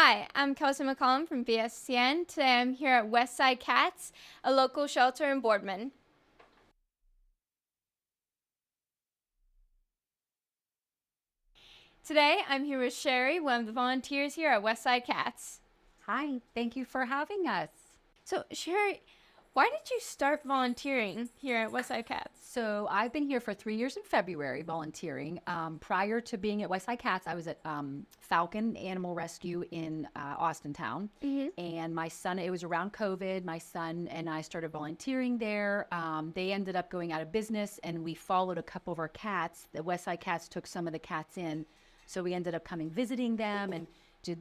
Hi, I'm Kelsey McCallum from BSTN. Today I'm here at WestsideCats, a local shelter in Boardman. Today I'm here with Sherry, one of the volunteers here at WestsideCats. Hi, thank you for having us. So Sherry, why did you start volunteering here at WestsideCats? So I've been here for 3 years in February volunteering. Prior to being at WestsideCats, I was at Falcon Animal Rescue in Austintown. And my son, it was around COVID, my son and I started volunteering there. They ended up going out of business and we followed a couple of our cats. The WestsideCats took some of the cats in. So we ended up coming visiting them and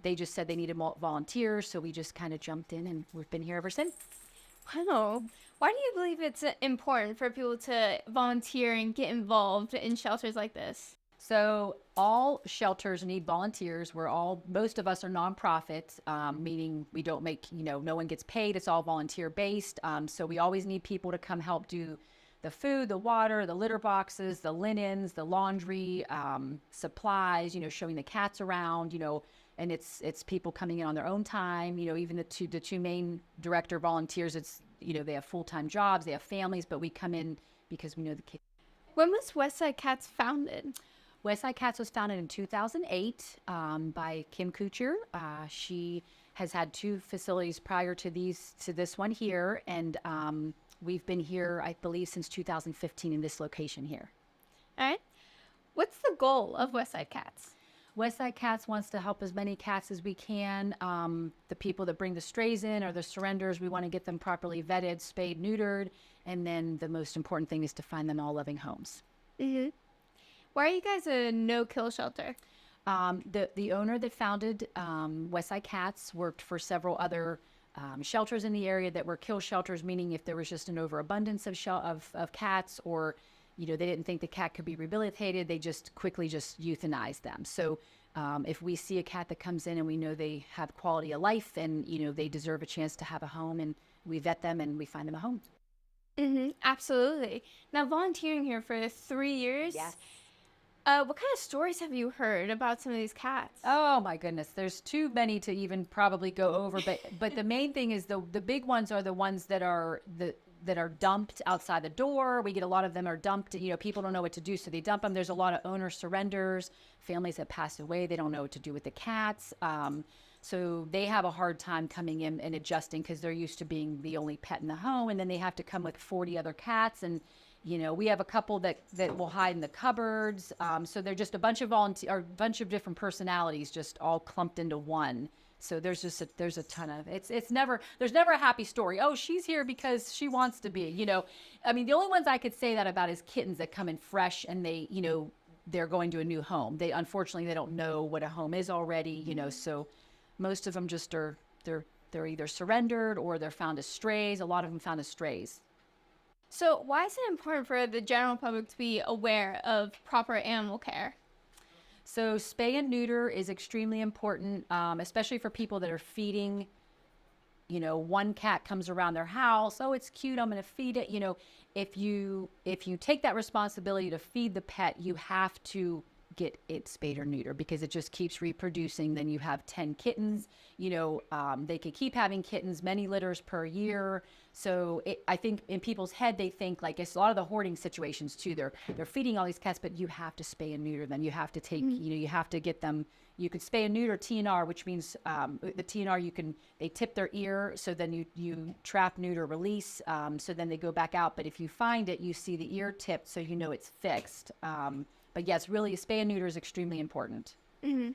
they just said they needed volunteers. So we just kind of jumped in and we've been here ever since. Wow. Why do you believe it's important for people to volunteer and get involved in shelters like this? So all shelters need volunteers. Most of us are nonprofits, meaning we don't make, no one gets paid. It's all volunteer based. So we always need people to come help do the food, the water, the litter boxes, the linens, the laundry, supplies, showing the cats around, and it's people coming in on their own time, even the two main director volunteers, it's, they have full-time jobs, they have families, but we come in because we know the kids. When was WestsideCats founded? WestsideCats was founded in 2008 by Kim Kuchar. She has had two facilities prior to this one here, and we've been here, I believe, since 2015 in this location here. All right. What's the goal of WestsideCats? WestsideCats wants to help as many cats as we can. The people that bring the strays in or the surrenders, we want to get them properly vetted, spayed, neutered, and then the most important thing is to find them all loving homes. Mm-hmm. Why are you guys a no-kill shelter? The owner that founded WestsideCats worked for several other shelters in the area that were kill shelters, meaning if there was just an overabundance of cats, or they didn't think the cat could be rehabilitated, they just quickly euthanized them. So if we see a cat that comes in and we know they have quality of life and they deserve a chance to have a home, and we vet them and we find them a home. Mm-hmm, absolutely. Now, volunteering here for 3 years. Yes. What kind of stories have you heard about some of these cats? Oh my goodness, there's too many to even probably go over, but the main thing is the big ones are the ones that are dumped outside the door. We get a lot of them are dumped. People don't know what to do, so they dump them. There's a lot of owner surrenders, families that passed away. They don't know what to do with the cats. So they have a hard time coming in and adjusting because they're used to being the only pet in the home, and then they have to come with 40 other cats. And we have a couple that will hide in the cupboards. So they're just a bunch of different personalities, just all clumped into one. So there's a ton of there's never a happy story. Oh, she's here because she wants to be. I mean, the only ones I could say that about is kittens that come in fresh and they're going to a new home. Unfortunately they don't know what a home is already. So most of them just they're either surrendered or they're found as strays. A lot of them found as strays. So why is it important for the general public to be aware of proper animal care? So spay and neuter is extremely important, especially for people that are feeding. One cat comes around their house. Oh, it's cute, I'm going to feed it. If you take that responsibility to feed the pet, you have to get it spayed or neutered because it just keeps reproducing. Then you have 10 kittens. They could keep having kittens, many litters per year. So I think in people's head, they think like it's a lot of the hoarding situations too. They're feeding all these cats, but you have to spay and neuter them. You have to take, you have to get them. You could spay and neuter TNR, which means the TNR, they tip their ear. So then you trap, neuter, release. So then they go back out. But if you find it, you see the ear tipped, so it's fixed. But yes, really, spay and neuter is extremely important. Mm-hmm.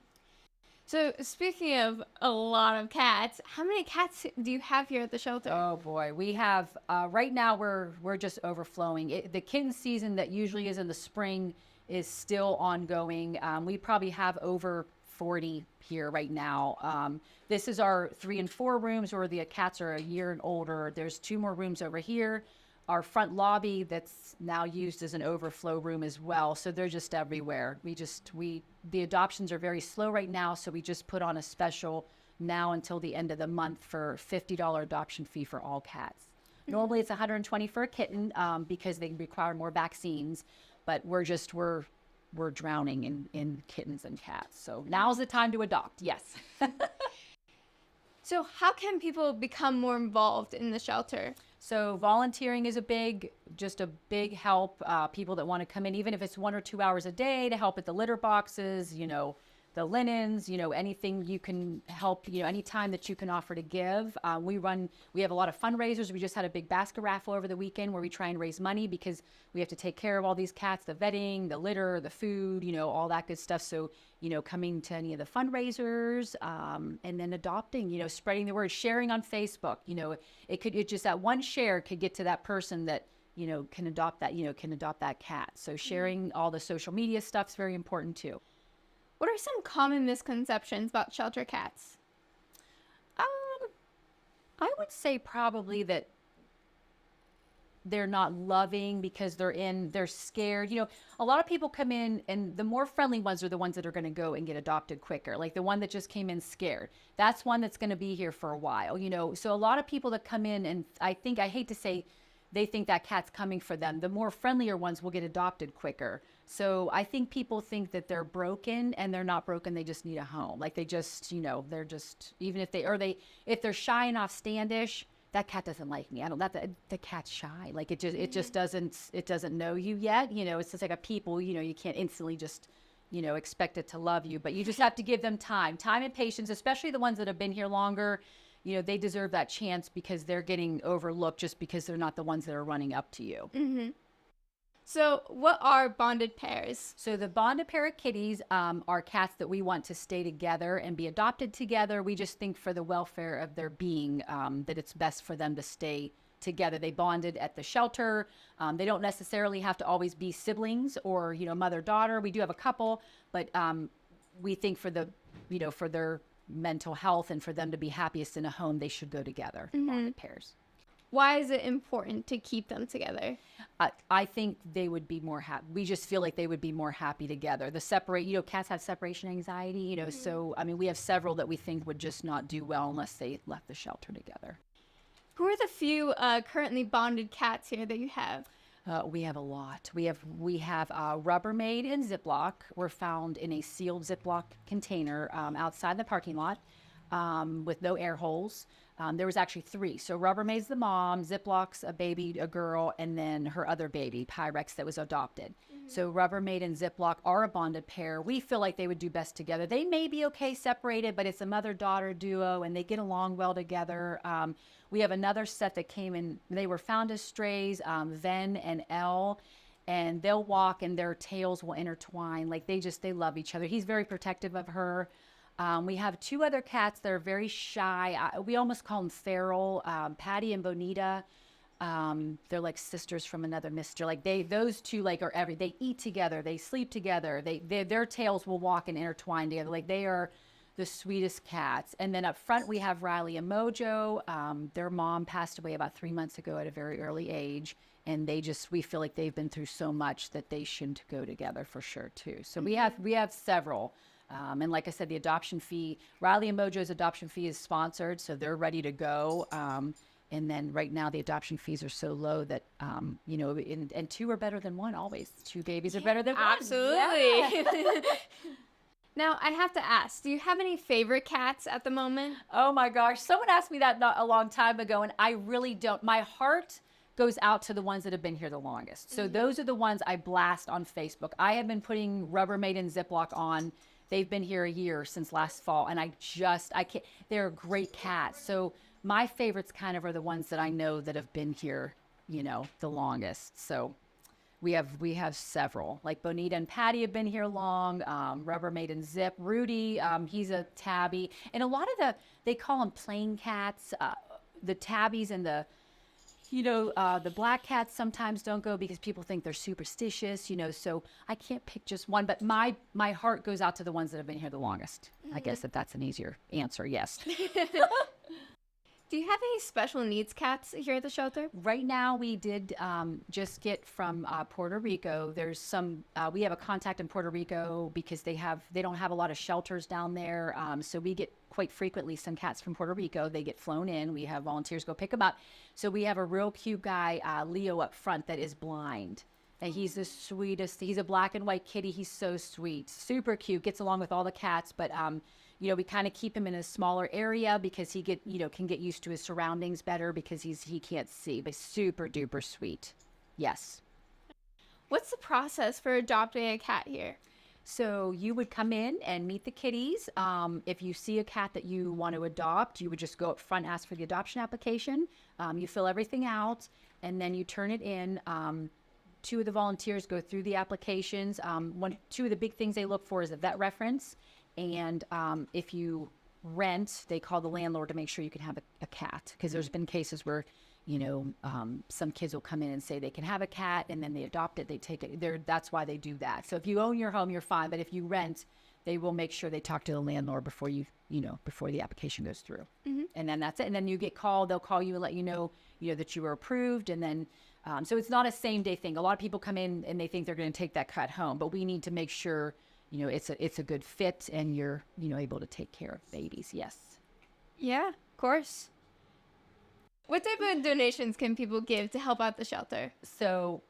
So speaking of a lot of cats, how many cats do you have here at the shelter? Oh boy, we have right now we're just overflowing. The kitten season that usually is in the spring is still ongoing. We probably have over 40 here right now. This is our 3 and 4 rooms where the cats are a year and older. There's 2 more rooms over here. Our front lobby that's now used as an overflow room as well. So they're just everywhere. The adoptions are very slow right now. So we just put on a special now until the end of the month for $50 adoption fee for all cats. Normally it's $120 for a kitten because they require more vaccines, but we're drowning in kittens and cats. So now's the time to adopt. Yes. So how can people become more involved in the shelter? So volunteering is just a big help. People that want to come in, even if it's 1 or 2 hours a day to help at the litter boxes, the linens, anything you can help, any time that you can offer to give. We have a lot of fundraisers. We just had a big basket raffle over the weekend where we try and raise money because we have to take care of all these cats, the vetting, the litter, the food, all that good stuff. So, coming to any of the fundraisers, and then adopting, spreading the word, sharing on Facebook, it just that one share could get to that person that, can adopt that cat. So sharing all the social media stuff is very important too. What are some common misconceptions about shelter cats? I would say probably that they're not loving because they're scared. A lot of people come in and the more friendly ones are the ones that are going to go and get adopted quicker. Like the one that just came in scared. That's one that's going to be here for a while, So a lot of people that come in, and I hate to say they think that cat's coming for them. The more friendlier ones will get adopted quicker. So I think people think that they're broken, and they're not broken. They just need a home. Like they just, they're just, even if if they're shy and offstandish, that cat doesn't like me. I don't, the cat's shy. Like it just doesn't know you yet. It's just like a people, you can't instantly just, expect it to love you, but you just have to give them time and patience, especially the ones that have been here longer. They deserve that chance because they're getting overlooked just because they're not the ones that are running up to you. Mm-hmm. So what are bonded pairs? So the bonded pair of kitties are cats that we want to stay together and be adopted together. We just think for the welfare of their being that it's best for them to stay together. They bonded at the shelter. They don't necessarily have to always be siblings or, mother-daughter. We do have a couple, but we think for their mental health and for them to be happiest in a home, they should go together, bonded pairs. Why is it important to keep them together? I think they would be more happy. We just feel like they would be more happy together. Cats have separation anxiety, so, we have several that we think would just not do well unless they left the shelter together. Who are the few currently bonded cats here that you have? We have a lot. We have Rubbermaid and Ziploc were found in a sealed Ziploc container outside the parking lot with no air holes. There was actually 3. So Rubbermaid's the mom, Ziploc's a baby, a girl, and then her other baby, Pyrex, that was adopted. Mm-hmm. So Rubbermaid and Ziploc are a bonded pair. We feel like they would do best together. They may be okay separated, but it's a mother-daughter duo, and they get along well together. We have another set that came in. They were found as strays, Ven and Elle, and they'll walk and their tails will intertwine. Like they love each other. He's very protective of her. We have 2 other cats that are very shy. We almost call them feral, Patty and Bonita. They're like sisters from another mister. Like those 2 they eat together, they sleep together. Their tails will walk and intertwine together. Like they are the sweetest cats. And then up front we have Riley and Mojo. Their mom passed away about 3 months ago at a very early age. And we feel like they've been through so much that they should go together for sure too. So we have several. And like I said, the adoption fee, Riley and Mojo's adoption fee is sponsored, so they're ready to go. And then right now the adoption fees are so low that, and 2 are better than 1 always. 2 babies are better than 1. Absolutely. Yeah. Now, I have to ask, do you have any favorite cats at the moment? Oh my gosh. Someone asked me that not a long time ago, and I really don't. My heart goes out to the ones that have been here the longest. So those are the ones I blast on Facebook. I have been putting Rubbermaid and Ziploc on. They've been here a year since last fall, and I can't, they're great cats. So my favorites kind of are the ones that I know that have been here, the longest. So we have several, like Bonita and Patty have been here long, Rubbermaid and Zip, Rudy, he's a tabby. And a lot of they call them plain cats, the tabbies and the black cats sometimes don't go because people think they're superstitious, so I can't pick just one, but my heart goes out to the ones that have been here the longest. I guess that's an easier answer. Yes. Do you have any special needs cats here at the shelter? Right now, we did just get from Puerto Rico. There's some, we have a contact in Puerto Rico because they don't have a lot of shelters down there. So we get quite frequently some cats from Puerto Rico. They get flown in. We have volunteers go pick them up. So we have a real cute guy, Leo, up front that is blind. And he's the sweetest. He's a black and white kitty. He's so sweet, super cute, gets along with all the cats. But we kind of keep him in a smaller area because he can get used to his surroundings better because he can't see, but super duper sweet. Yes. What's the process for adopting a cat here? So you would come in and meet the kitties. If you see a cat that you want to adopt, you would just go up front, ask for the adoption application. You fill everything out, and then you turn it in. Two of the volunteers go through the applications. Two of the big things they look for is a vet reference. And if you rent, they call the landlord to make sure you can have a cat. Because there's been cases where some kids will come in and say they can have a cat, and then they adopt it, they take it. That's why they do that. So if you own your home, you're fine. But if you rent, they will make sure they talk to the landlord before before the application goes through. Mm-hmm. And then that's it. And then you get called. They'll call you and let you know that you were approved. And then so it's not a same day thing. A lot of people come in and they think they're going to take that cat home, but we need to make sure it's a good fit and you're able to take care of babies. Yes. Yeah, of course. What type of donations can people give to help out the shelter? So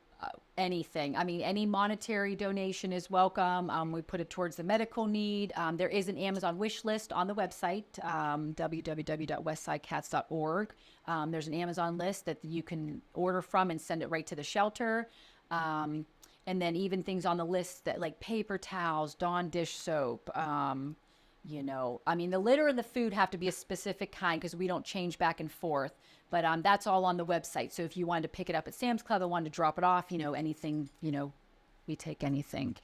anything. I mean, any monetary donation is welcome. We put it towards the medical need. There is an Amazon wish list on the website, www.westsideCats.org. There's an Amazon list that you can order from and send it right to the shelter. And then even things on the list that like paper towels, Dawn dish soap, I mean, the litter and the food have to be a specific kind because we don't change back and forth. But that's all on the website. So if you wanted to pick it up at Sam's Club and wanted to drop it off, anything, we take anything.